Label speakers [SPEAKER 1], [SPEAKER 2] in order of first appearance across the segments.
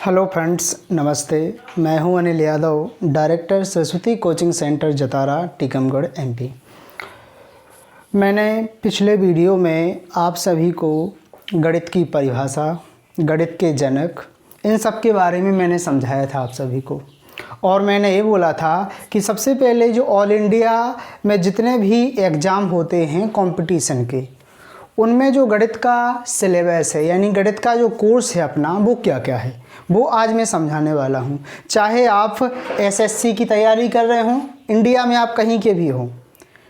[SPEAKER 1] Hello friends, नमस्ते। मैं हूं Anil Yadav, director Saraswati coaching centre Jatara, Tikamgarh, MP. मैंने पिछले वीडियो में आप सभी को गणित की परिभाषा, गणित के जनक, इन सब के बारे में मैंने समझाया था आप सभी को। और मैंने ये बोला था कि सबसे पहले जो ऑल इंडिया में जितने भी एग्ज़ाम होते हैं कंपटीशन के, उनमें जो गणित का सिलेबस है, यानी गणित का जो कोर्स है अपना, वो क्या क्या है, वो आज मैं समझाने वाला हूँ। चाहे आप एसएससी की तैयारी कर रहे हों, इंडिया में आप कहीं के भी हों,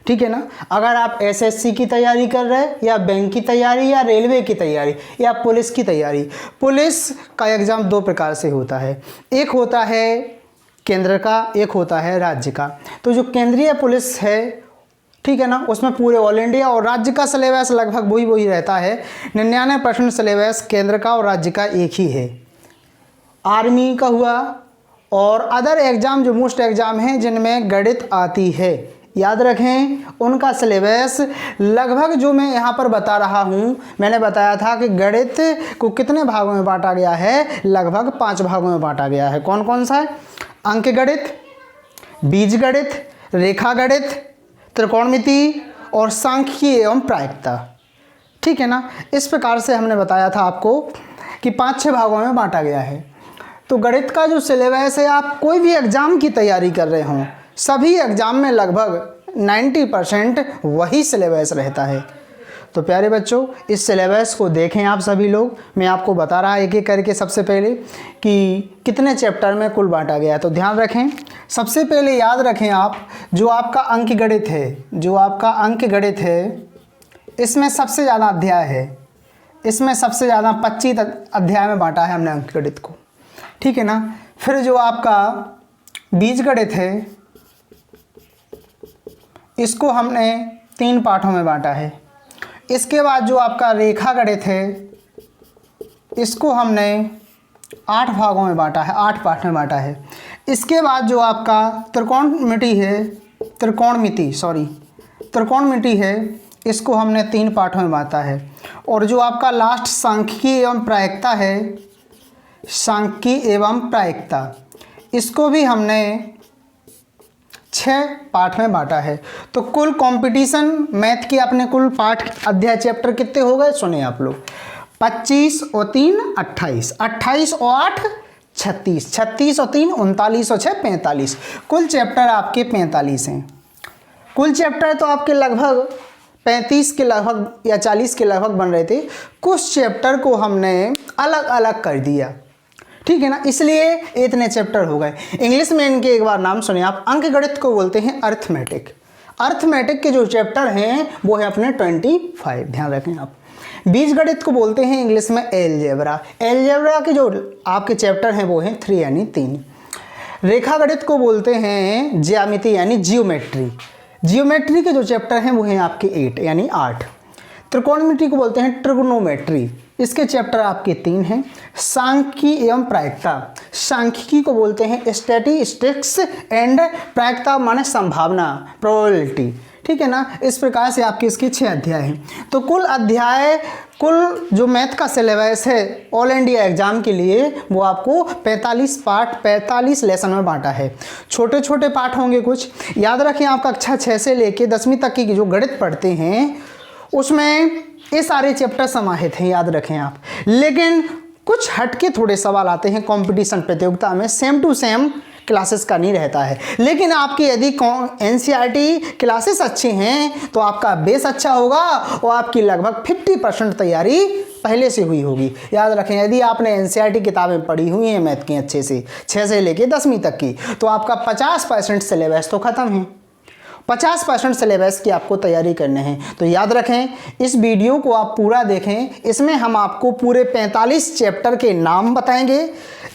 [SPEAKER 1] ठीक है ना। अगर आप एसएससी की तैयारी कर रहे हैं, या बैंक की तैयारी, या रेलवे की तैयारी, या पुलिस की तैयारी। पुलिस का एग्ज़ाम दो प्रकार से होता है, एक होता है केंद्र का, एक होता है राज्य का। तो जो केंद्रीय पुलिस है, ठीक है ना, उसमें पूरे ऑल इंडिया और राज्य का सिलेबस लगभग वही रहता है। 99% सिलेबस केंद्र का और राज्य का एक ही है। आर्मी का हुआ और अदर एग्ज़ाम जो मोस्ट एग्ज़ाम हैं जिनमें गणित आती है, याद रखें उनका सिलेबस लगभग जो मैं यहाँ पर बता रहा हूँ। मैंने बताया था कि गणित को कितने भागों में बांटा गया है, लगभग 5 भागों में बांटा गया है। कौन कौन सा है? अंक गणित, बीज गणित, रेखा गणित, त्रिकोणमिति और सांख्यिकी एवं प्रायिकता, ठीक है ना। इस प्रकार से हमने बताया था आपको कि 5-6 भागों में बांटा गया है। तो गणित का जो सिलेबस है, आप कोई भी एग्ज़ाम की तैयारी कर रहे हों, सभी एग्ज़ाम में लगभग 90% वही सिलेबस रहता है। तो प्यारे बच्चों, इस सिलेबस को देखें आप सभी लोग। मैं आपको बता रहा एक एक करके सबसे पहले कि कितने चैप्टर में कुल बांटा गया है, तो ध्यान रखें। सबसे पहले याद रखें आप, जो आपका अंक गणित है, इसमें सबसे ज़्यादा अध्याय है। इसमें सबसे ज़्यादा 25 अध्याय में बांटा है हमने अंक गणित को, ठीक है ना। फिर जो आपका बीज गणित है, इसको हमने 3 पाठों में बांटा है। इसके बाद जो आपका रेखा गणित है, इसको हमने 8 भागों में बांटा है, 8 पाठ में बांटा है। इसके बाद जो आपका त्रिकोणमिति है, इसको हमने 3 पाठों में बांटा है। और जो आपका लास्ट सांख्यिकी एवं प्रायिकता, इसको भी हमने 6 पाठ में बांटा है। तो कुल कंपटीशन मैथ के अपने कुल पाठ अध्याय चैप्टर कितने हो गए, सुने आप लोग। 25 और 3 28, 28 और 8 36, 36 और 3 39 और 6 45। कुल चैप्टर आपके 45 हैं। कुल चैप्टर तो आपके लगभग 35 के लगभग या 40 के लगभग बन रहे थे। कुछ चैप्टर को हमने अलग अलग कर दिया, ठीक है ना, इसलिए इतने चैप्टर हो गए। इंग्लिश में इनके एक बार नाम सुने आप। अंक गणित को बोलते हैं अर्थमेटिक। अर्थमेटिक के जो चैप्टर हैं वो है अपने 25, ध्यान रखें आप। बीज गणित को बोलते हैं इंग्लिश में एलजेब्रा। एलजेब्रा के जो आपके चैप्टर हैं वो हैं 3 यानी 3। रेखा गणित को बोलते हैं ज्यामिति यानी जियोमेट्री। जियोमेट्री के जो चैप्टर हैं वो हैं आपके 8 यानी 8। त्रिकोणमिति को बोलते हैं ट्रिग्नोमेट्री, इसके चैप्टर आपके 3 हैं। सांख्यिकी एवं प्रायिकता, सांख्यिकी को बोलते हैं स्टैटिस्टिक्स एंड प्रायिकता माने संभावना, प्रोबेबिलिटी, ठीक है ना। इस प्रकार से आपके इसके 6 अध्याय हैं। तो कुल जो मैथ का सिलेबस है ऑल इंडिया एग्जाम के लिए, वो आपको 45 लेसन में बांटा है। छोटे छोटे पाठ होंगे कुछ। याद रखें, आप कक्षा 6 से लेके 10वीं तक की जो गणित पढ़ते हैं, उसमें ये सारे चैप्टर समाहित हैं, याद रखें आप। लेकिन कुछ हटके थोड़े सवाल आते हैं कंपटीशन प्रतियोगिता में, सेम टू सेम क्लासेस का नहीं रहता है। लेकिन आपकी यदि एनसीईआरटी क्लासेस अच्छी हैं तो आपका बेस अच्छा होगा और आपकी लगभग 50% तैयारी पहले से हुई होगी। याद रखें, यदि आपने एनसीईआरटी किताबें पढ़ी हुई हैं मैथ की अच्छे से 6 से लेके 10वीं तक की, तो आपका 50% सिलेबस तो ख़त्म है। 50% सिलेबस की आपको तैयारी करने हैं। तो याद रखें, इस वीडियो को आप पूरा देखें। इसमें हम आपको पूरे 45 चैप्टर के नाम बताएंगे,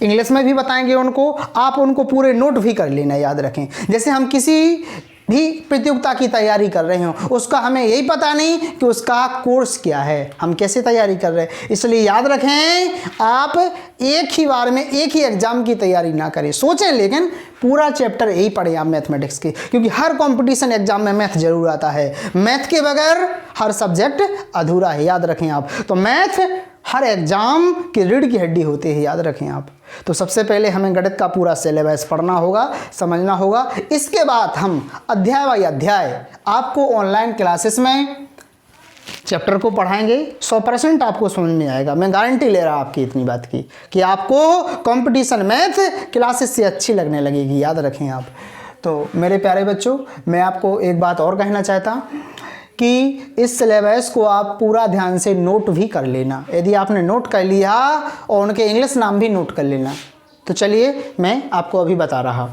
[SPEAKER 1] इंग्लिश में भी बताएंगे उनको। आप उनको पूरे नोट भी कर लेना, याद रखें। जैसे हम किसी भी प्रतियोगिता की तैयारी कर रहे हो, उसका हमें यही पता नहीं कि उसका कोर्स क्या है, हम कैसे तैयारी कर रहे हैं। इसलिए याद रखें, आप एक ही बार में एक ही एग्जाम की तैयारी ना करें, सोचें, लेकिन पूरा चैप्टर यही पढ़ें आप मैथमेटिक्स के, क्योंकि हर कंपटीशन एग्जाम में मैथ जरूर आता है। मैथ के बगैर हर सब्जेक्ट अधूरा है, याद रखें आप। तो मैथ हर एग्जाम की रीढ़ की हड्डी होती है, याद रखें आप। तो सबसे पहले हमें गणित का पूरा सिलेबस पढ़ना होगा, समझना होगा। इसके बाद हम अध्याय बाई अध्याय आपको ऑनलाइन क्लासेस में चैप्टर को पढ़ाएंगे। 100% आपको समझ में आएगा, मैं गारंटी ले रहा आपकी इतनी बात की कि आपको कंपटीशन मैथ क्लासेस से अच्छी लगने लगेगी, याद रखें आप। तो मेरे प्यारे बच्चों, मैं आपको एक बात और कहना चाहता कि इस सिलेबस को आप पूरा ध्यान से नोट भी कर लेना। यदि आपने नोट कर लिया और उनके इंग्लिश नाम भी नोट कर लेना। तो चलिए मैं आपको अभी बता रहा,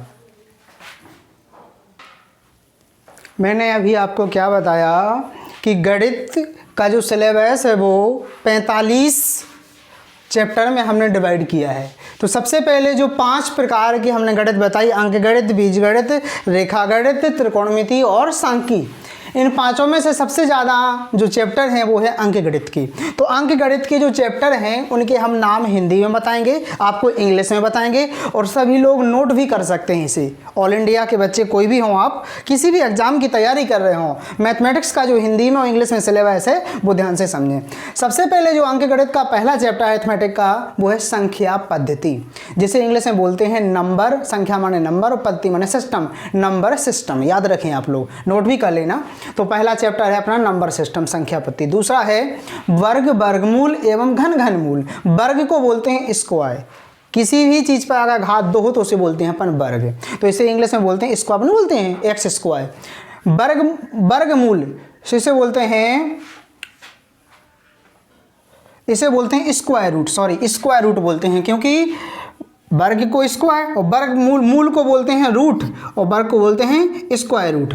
[SPEAKER 1] मैंने अभी आपको क्या बताया कि गणित का जो सिलेबस है वो 45 चैप्टर में हमने डिवाइड किया है। तो सबसे पहले जो 5 प्रकार की हमने गणित बताई, अंक गणित, बीज गणित, रेखा गणित, त्रिकोणमिति और सांख्यिकी, इन पांचों में से सबसे ज़्यादा जो चैप्टर हैं वो है अंक गणित की। तो अंक गणित के जो चैप्टर हैं उनके हम नाम हिंदी में बताएंगे, आपको इंग्लिश में बताएंगे, और सभी लोग नोट भी कर सकते हैं इसे। ऑल इंडिया के बच्चे कोई भी हों, आप किसी भी एग्जाम की तैयारी कर रहे हों, मैथमेटिक्स का जो हिंदी में और इंग्लिश में सिलेबस है वो ध्यान से समझें। सबसे पहले जो अंक गणित का पहला चैप्टर है अरिथमेटिक का, वो है संख्या पद्धति, जिसे इंग्लिश में बोलते हैं नंबर। संख्या माने नंबर और पद्धति माने सिस्टम, नंबर सिस्टम, याद रखें आप लोग, नोट भी कर लेना। तो पहला चैप्टर है अपना नंबर सिस्टम, संख्या पद्धति। दूसरा है वर्ग, वर्गमूल एवं घन, घनमूल। वर्ग को बोलते हैं स्क्वायर, किसी भी चीज पर अगर घात 2 हो तो उसे बोलते हैं अपन वर्ग। तो इसे इंग्लिश में बोलते हैं स्क्वायर, अपन बोलते हैं एक्स स्क्वायर। वर्गमूल इसे बोलते हैं, इसे बोलते हैं square root, sorry square root बोलते हैं, क्योंकि वर्ग को स्क्वायर और वर्गमूल, मूल को बोलते हैं रूट और वर्ग को बोलते हैं square root,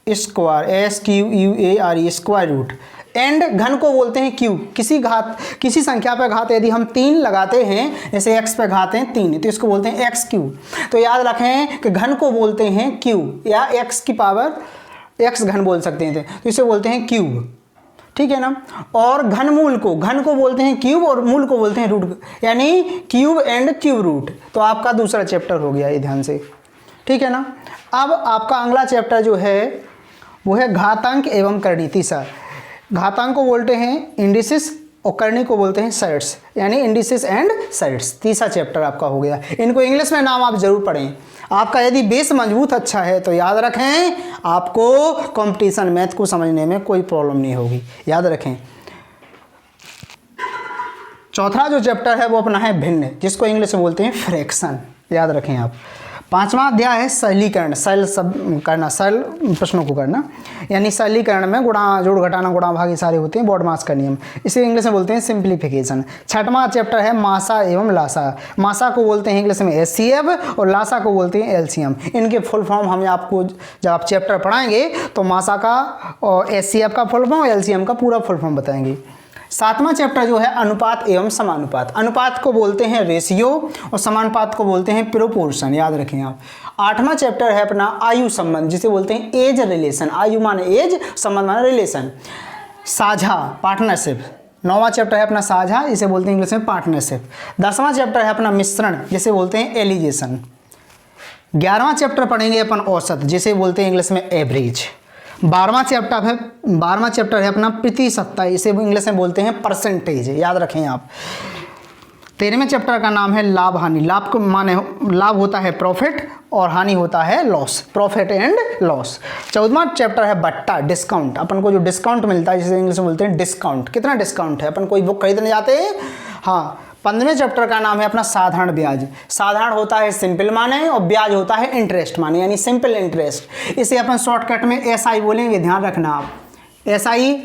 [SPEAKER 1] square SQUARE square root. And घन को बोलते हैं क्यूब, किसी संख्या पर घात यदि हम 3 लगाते हैं, जैसे x पे घात हैं 3 तो इसको बोलते हैं x क्यूब। तो याद रखें कि घन को बोलते हैं क्यूब, या x की पावर x घन बोल सकते हैं, तो इसे बोलते हैं क्यूब, ठीक है ना। और घन को बोलते हैं क्यूब और मूल को बोलते हैं रूट, यानी क्यूब एंड क्यूब रूट। तो आपका दूसरा चैप्टर हो गया, ये ध्यान से, ठीक है ना। अब आपका अगला चैप्टर जो है वो है घातांक एवं करणी। तीसरा, घातांक को बोलते हैं इंडिसेस और करणी को बोलते हैं साइड्स, यानी इंडिसेस एंड साइड्स। तीसरा चैप्टर आपका हो गया। इनको इंग्लिश में नाम आप जरूर पढ़ें। आपका यदि बेस मजबूत अच्छा है तो याद रखें आपको कंपटीशन मैथ को समझने में कोई प्रॉब्लम नहीं होगी, याद रखें। चौथा जो चैप्टर है वो अपना है भिन्न, जिसको इंग्लिश में बोलते हैं फ्रैक्शन, याद रखें आप। 5वां अध्याय है सरलीकरण, सरल सब करना, सरल प्रश्नों को करना, यानी सरलीकरण में गुणा, जोड़, घटाना, गुणा भाग ये सारे होते हैं, बॉडमास का नियम, इसे इंग्लिश में बोलते हैं सिंप्लीफिकेशन। 6वां चैप्टर है मासा एवं लासा। मासा को बोलते हैं इंग्लिश में HCF और लासा को बोलते हैं LCM। इनके फुल फॉर्म हम आपको जब आप चैप्टर पढ़ाएंगे तो मासा का और HCF का फुल फॉर्म और LCM का पूरा फुल फॉर्म बताएंगे। 7वां चैप्टर जो है अनुपात एवं समानुपात। अनुपात को बोलते हैं रेशियो और समानुपात को बोलते हैं प्रोपोर्शन, याद रखें आप। 8वां चैप्टर है अपना आयु संबंध, जिसे बोलते हैं एज रिलेशन। आयु माने एज, संबंध माने रिलेशन। साझा, पार्टनरशिप। 9वां चैप्टर है अपना साझा, इसे बोलते हैं इंग्लिश में पार्टनरशिप। 10वां चैप्टर है अपना मिश्रण, जिसे बोलते हैं एलिगेशन। 11वां चैप्टर पढ़ेंगे अपन औसत, जिसे बोलते हैं इंग्लिश में एवरेज। 12वां चैप्टर है अपना प्रतिशतता, इसे इंग्लिश में बोलते हैं परसेंटेज, याद रखें आप। 13वें चैप्टर का नाम है लाभ हानि। लाभ को माने लाभ होता है प्रॉफिट और हानि होता है लॉस, प्रॉफिट एंड लॉस। 14वां चैप्टर है बट्टा, डिस्काउंट। अपन को जो डिस्काउंट मिलता है जिसे इंग्लिश में बोलते हैं डिस्काउंट, कितना डिस्काउंट है, अपन कोई बुक खरीदने जाते हैं, हाँ। 15वें चैप्टर का नाम है अपना साधारण ब्याज। साधारण होता है सिंपल माने और ब्याज होता है इंटरेस्ट माने, यानी सिंपल इंटरेस्ट। इसे अपन शॉर्टकट में SI बोलेंगे, ध्यान रखना आप। SI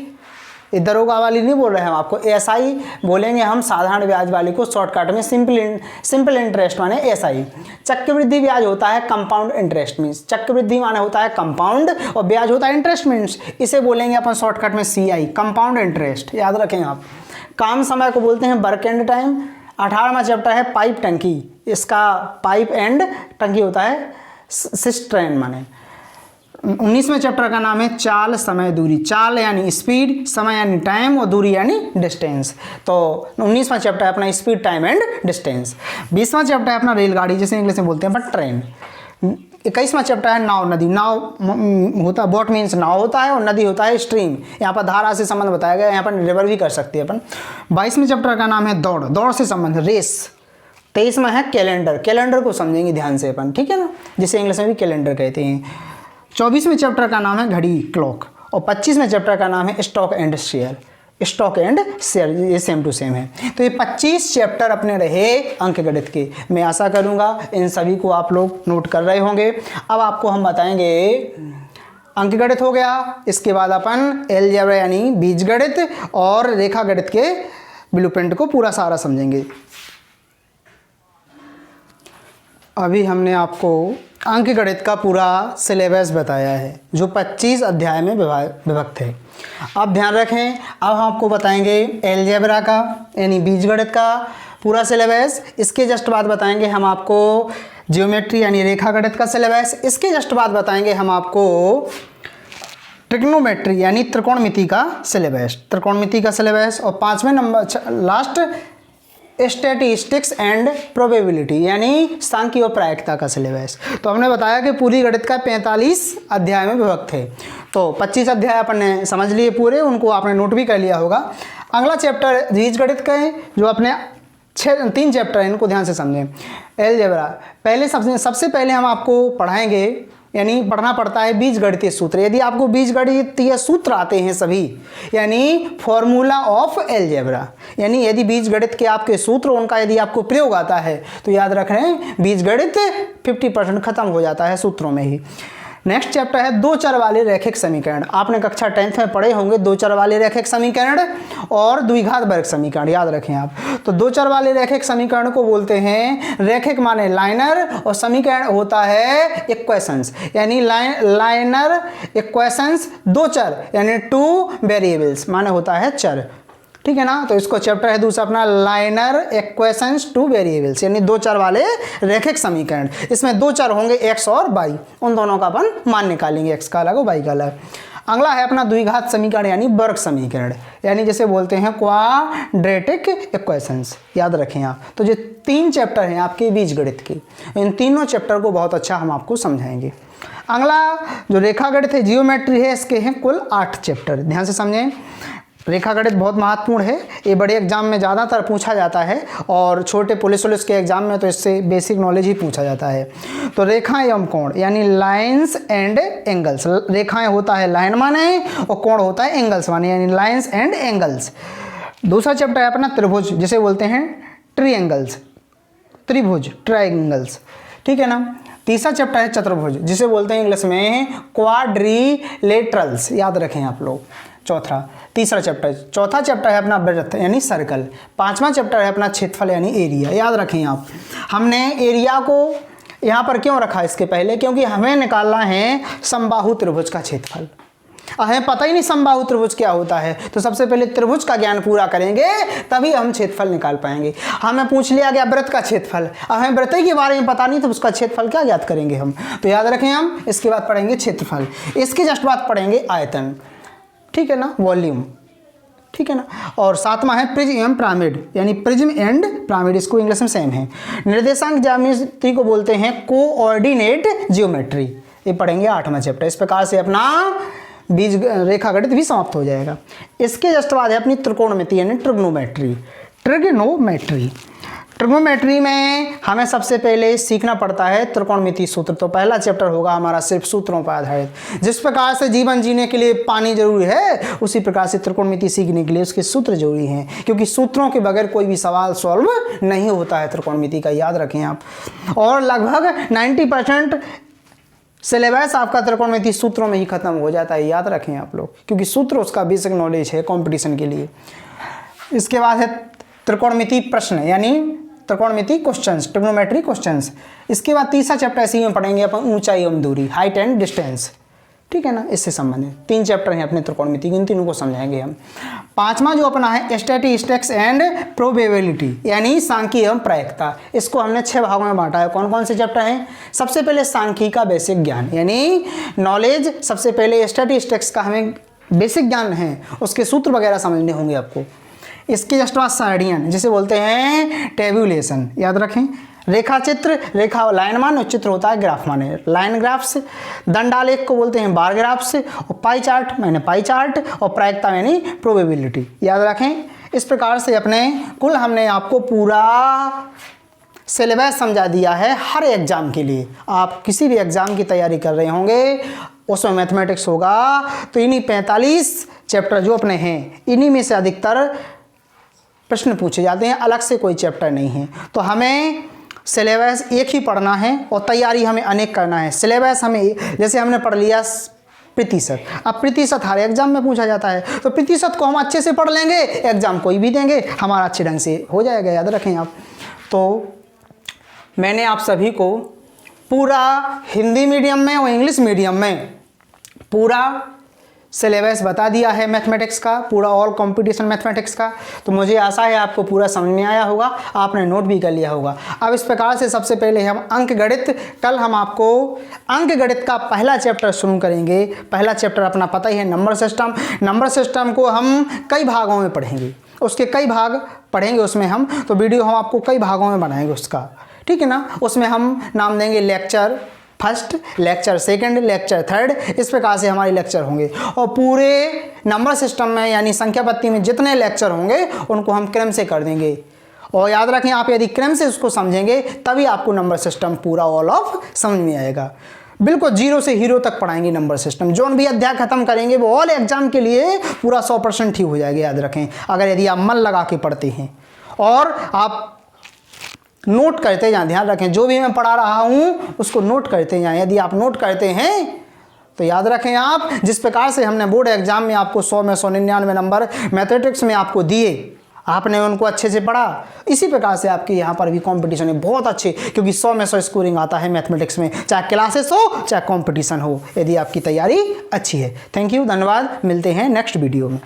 [SPEAKER 1] दरोगा वाली नहीं बोल रहे हैं हम आपको, SI बोलेंगे हम साधारण ब्याज वाली को शॉर्टकट में, सिंपल इंटरेस्ट माने SI। चक्रवृद्धि ब्याज होता है कंपाउंड इंटरेस्ट मीन्स, चक्रवृद्धि माने होता है कंपाउंड और ब्याज होता है इंटरेस्ट मीन्स, इसे बोलेंगे अपन शॉर्टकट में CI, कंपाउंड इंटरेस्ट, याद रखें आप। काम समय को बोलते हैं वर्क एंड टाइम। 18वां चैप्टर है पाइप टंकी, इसका पाइप एंड टंकी होता है सिस्ट्रेन माने। 19वें चैप्टर का नाम है चाल, समय, दूरी। चाल यानी स्पीड, समय यानी टाइम और दूरी यानी डिस्टेंस। तो 19वां चैप्टर है अपना स्पीड, टाइम एंड डिस्टेंस। 20वां चैप्टर है अपना रेलगाड़ी, जिसे इंग्लिश में बोलते हैं अपन ट्रेन। 21वां चैप्टर है नाव नदी। नाव होता बोट मीन्स नाव होता है और नदी होता है स्ट्रीम। यहाँ पर धारा से संबंध बताया गया, यहाँ पर रिवर भी कर सकते हैं अपन। 22वें चैप्टर का नाम है दौड़, दौड़ से संबंध रेस। 23वां है कैलेंडर, कैलेंडर को समझेंगे ध्यान से अपन, ठीक है ना, जिसे इंग्लिश में भी कैलेंडर कहते हैं। 24वें चैप्टर का नाम है घड़ी क्लॉक और 25वें चैप्टर का नाम है stock and share. Stock and share ये सेम टू सेम है। तो ये 25 चैप्टर अपने रहे अंक गणित के। मैं आशा करूंगा इन सभी को आप लोग नोट कर रहे होंगे। अब आपको हम बताएंगे अंक गणित हो गया, इसके बाद अपन अलजेब्रा यानी बीजगणित और रेखा गणित के ब्लूप्रिंट को पूरा सारा समझेंगे। अभी हमने आपको अंक गणित का पूरा सिलेबस बताया है जो 25 अध्याय में विभक्त है। अब ध्यान रखें, अब हम आपको बताएंगे अलजेब्रा का यानी बीजगणित का पूरा सिलेबस। इसके जस्ट बाद बताएंगे हम आपको ज्योमेट्री यानी रेखा गणित का सिलेबस। इसके जस्ट बाद बताएंगे हम आपको ट्रिग्नोमेट्री यानी त्रिकोणमिति का सिलेबस, त्रिकोणमिति का सिलेबस। और 5वें number last statistics and probability यानी सांख्यिकी और प्रायिकता का सिलेबस। तो हमने बताया कि पूरी गणित का 45 अध्याय में विभक्त है। तो 25 अध्याय अपन ने समझ लिए पूरे, उनको आपने नोट भी कर लिया होगा। अगला चैप्टर बीजगणित का है जो अपने 3 चैप्टर हैं, इनको ध्यान से समझें। अलजेब्रा पहले सबसे पहले हम आपको पढ़ाएंगे यानी पढ़ना पड़ता है बीजगणितीय सूत्र। यदि आपको बीजगणितीय सूत्र आते हैं सभी यानी फॉर्मूला ऑफ अलजेब्रा, यानी यदि बीजगणित के आपके सूत्र उनका यदि आपको प्रयोग आता है तो याद रख रहे हैं बीजगणित 50% खत्म हो जाता है सूत्रों में ही। नेक्स्ट चैप्टर है दो चर वाले रैखिक समीकरण। आपने कक्षा 10th में पढ़े होंगे दो चर वाले रैखिक समीकरण और द्विघात वर्ग समीकरण, याद रखें आप। तो दो चर वाले रैखिक समीकरण को बोलते हैं, रैखिक माने लाइनर और समीकरण होता है इक्वेशंस, यानी लाइनर इक्वेशंस दो चर यानी 2 वेरिएबल्स माने होता है चर, ठीक है ना। तो इसको चैप्टर है दूसरा अपना लाइनर इक्वेशंस 2 वेरिएबल्स यानी दो चर वाले रैखिक समीकरण। इसमें दो चर होंगे x और y, उन दोनों का अपन मान निकालेंगे, x का अलग और y का अलग। अगला है अपना द्विघात समीकरण यानी वर्ग समीकरण, यानी जैसे बोलते हैं क्वाड्रेटिक इक्वेशंस, याद रखें आप। तो जो 3 चैप्टर हैं आपके बीजगणित के, इन तीनों चैप्टर को बहुत अच्छा हम आपको समझाएंगे। अगला जो रेखा गणित है जियोमेट्री है, इसके हैं कुल 8 चैप्टर, ध्यान से समझें। रेखा गणित बहुत महत्वपूर्ण है, ये बड़े एग्जाम में ज़्यादातर पूछा जाता है और छोटे पुलिस के एग्जाम में तो इससे बेसिक नॉलेज ही पूछा जाता है। तो रेखाएं एवं कोण यानी लाइंस एंड एंगल्स, रेखाएं होता है लाइन माने और कोण होता है एंगल्स माने यानी लाइंस एंड एंगल्स। दूसरा चैप्टर है अपना त्रिभुज, जिसे बोलते हैं ट्रिएंगल्स, त्रिभुज ट्राइंगल्स, ठीक है ना। तीसरा चैप्टर है चतुर्भुज, जिसे बोलते हैं इंग्लिश में क्वाड्रिलेटरल्स, याद रखें आप लोग। तीसरा चैप्टर, चौथा चैप्टर है अपना वृत्त यानी सर्कल। 5वां चैप्टर है अपना क्षेत्रफल यानी एरिया, याद रखें आप। हमने एरिया को यहाँ पर क्यों रखा इसके पहले, क्योंकि हमें निकालना है समबाहु त्रिभुज का क्षेत्रफल। हमें पता ही नहीं समबाहु त्रिभुज क्या होता है, तो सबसे पहले त्रिभुज का ज्ञान पूरा करेंगे तभी हम क्षेत्रफल निकाल पाएंगे। हमें पूछ लिया गया वृत्त का क्षेत्रफल, हमें वृत्त के बारे में पता नहीं तो उसका क्षेत्रफल क्या ज्ञात करेंगे हम। तो याद रखें हम इसके बाद पढ़ेंगे क्षेत्रफल, इसके जस्ट बाद पढ़ेंगे आयतन, ठीक है ना, वॉल्यूम, ठीक है ना। और 7वां है प्रिज्म एवं पिरामिड यानी प्रिज्म एंड पिरामिड, इसको इंग्लिश में सेम है। निर्देशांक ज्यामिति को बोलते हैं कोऑर्डिनेट जियोमेट्री, ये पढ़ेंगे 8वां चैप्टर। इस प्रकार से अपना बीज रेखा गणित भी समाप्त हो जाएगा। इसके जस्ट बाद है अपनी त्रिकोणमिति यानी ट्रिग्नोमेट्री। ट्रिग्नोमेट्री में हमें सबसे पहले सीखना पड़ता है त्रिकोणमिति सूत्र। तो पहला चैप्टर होगा हमारा सिर्फ सूत्रों पर आधारित। जिस प्रकार से जीवन जीने के लिए पानी जरूरी है, उसी प्रकार से त्रिकोणमिति सीखने के लिए उसके सूत्र जरूरी हैं, क्योंकि सूत्रों के बगैर कोई भी सवाल सॉल्व नहीं होता है त्रिकोणमिति का, याद रखें आप। और लगभग 90% सिलेबस आपका त्रिकोणमिति सूत्रों में ही खत्म हो जाता है, याद रखें आप लोग, क्योंकि सूत्र उसका बेसिक नॉलेज है कंपटीशन के लिए। इसके बाद है त्रिकोणमिति प्रश्न यानी त्रिकोणमिति क्वेश्चंस, ट्रिग्नोमेट्री क्वेश्चंस। इसके बाद तीसरा चैप्टर इसी में पढ़ेंगे अपन ऊंचाई एवं दूरी, हाइट एंड डिस्टेंस, ठीक है ना, इससे संबंधित 3 चैप्टर हैं अपने त्रिकोणमिति, इन तीनों को समझाएंगे हम। 5वां जो अपना है स्टैटिस्टिक्स एंड प्रोबेबिलिटी यानी सांख्यिकी एवं प्रायिकता, इसको हमने 6 भागों में बांटा है। कौन कौन से चैप्टर हैं? सबसे पहले सांख्यिकी का बेसिक ज्ञान यानी नॉलेज, सबसे पहले स्टैटिस्टिक्स का हमें बेसिक ज्ञान है, उसके सूत्र वगैरह समझने होंगे आपको। इसके जस्ट बाद साइडियन जिसे बोलते हैं टेबुलेशन, याद रखें। रेखा चित्र, रेखा लाइन मान और चित्र होता है ग्राफ माने लाइन ग्राफ्स। दंडालेख को बोलते हैं बार ग्राफ्स, और पाई चार्ट मैंने पाई चार्ट, और प्रायिकता यानी प्रोबेबिलिटी, याद रखें। इस प्रकार से अपने कुल हमने आपको पूरा सिलेबस समझा दिया है हर एग्जाम के लिए। आप किसी भी एग्जाम की तैयारी कर रहे होंगे उसमें मैथमेटिक्स होगा तो इन्हीं 45 चैप्टर जो अपने हैं इन्हीं में से अधिकतर प्रश्न पूछे जाते हैं, अलग से कोई चैप्टर नहीं है। तो हमें सिलेबस एक ही पढ़ना है और तैयारी हमें अनेक करना है। सिलेबस हमें, जैसे हमने पढ़ लिया प्रतिशत, अब प्रतिशत हर एग्जाम में पूछा जाता है, तो प्रतिशत को हम अच्छे से पढ़ लेंगे, एग्जाम कोई भी देंगे हमारा अच्छे ढंग से हो जाएगा, याद रखें आप। तो मैंने आप सभी को पूरा हिंदी मीडियम में और इंग्लिश मीडियम में पूरा सिलेबस बता दिया है मैथमेटिक्स का, पूरा ऑल कंपटीशन मैथमेटिक्स का। तो मुझे आशा है आपको पूरा समझ में आया होगा, आपने नोट भी कर लिया होगा। अब इस प्रकार से सबसे पहले हम अंक गणित, कल हम आपको अंक गणित का पहला चैप्टर शुरू करेंगे। पहला चैप्टर अपना पता ही है नंबर सिस्टम। नंबर सिस्टम को हम कई भागों में पढ़ेंगे, उसके कई भाग पढ़ेंगे उसमें हम, तो वीडियो हम आपको कई भागों में बनाएंगे उसका, ठीक है ना। उसमें हम नाम देंगे lecture first, lecture second, lecture third, इस प्रकार से हमारे लेक्चर होंगे। और पूरे नंबर सिस्टम में यानी संख्या पत्ती में जितने लेक्चर होंगे उनको हम क्रम से कर देंगे। और याद रखें, आप यदि क्रम से उसको समझेंगे तभी आपको नंबर सिस्टम पूरा ऑल ऑफ समझ में आएगा। बिल्कुल 0 से हीरो तक पढ़ाएंगे नंबर सिस्टम। जो भी अध्याय खत्म करेंगे वो ऑल एग्जाम के लिए पूरा 100% ठीक हो जाएगा, याद रखें, अगर यदि आप मन लगा के पढ़ते हैं और आप नोट करते जाएं। ध्यान रखें, जो भी मैं पढ़ा रहा हूँ उसको नोट करते जाएं। यदि आप नोट करते हैं तो याद रखें, आप जिस प्रकार से हमने बोर्ड एग्जाम में आपको 100 में 199 नंबर मैथमेटिक्स में आपको दिए, आपने उनको अच्छे से पढ़ा, इसी प्रकार से आपके यहाँ पर भी कंपटीशन है बहुत अच्छे, क्योंकि 100 में 100 स्कोरिंग आता है मैथमेटिक्स में, चाहे क्लासेस हो चाहे कंपटीशन हो, यदि आपकी तैयारी अच्छी है। थैंक यू, धन्यवाद, मिलते हैं नेक्स्ट वीडियो में।